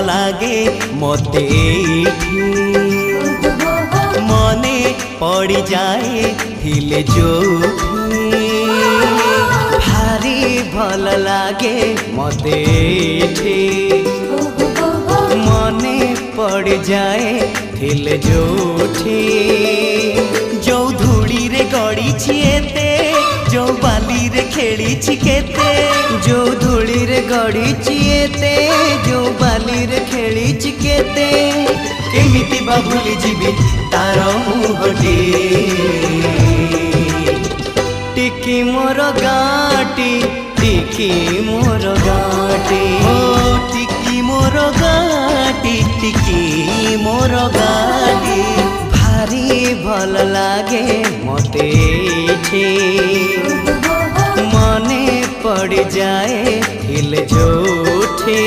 लागे मते मने पड़ी जाए थिले जोठी भारी भल लागे मते मने पड़ जाए थिले जोठी जो धूड़ी रे गड़ी छिएते जो बाली रे खेली छिकेते जो धूड़ी रे गड़ी छिएते जो बाली रे खेली छिकेते केमिति बा भूली जीवी तार मुहटी टिकी मोर गाटी टिकी मोर गाटी ओ टिकी मोर गाटी टिकी मोर गाटी भारी भल लागे मते मने पड़ जाए हिल जोठी।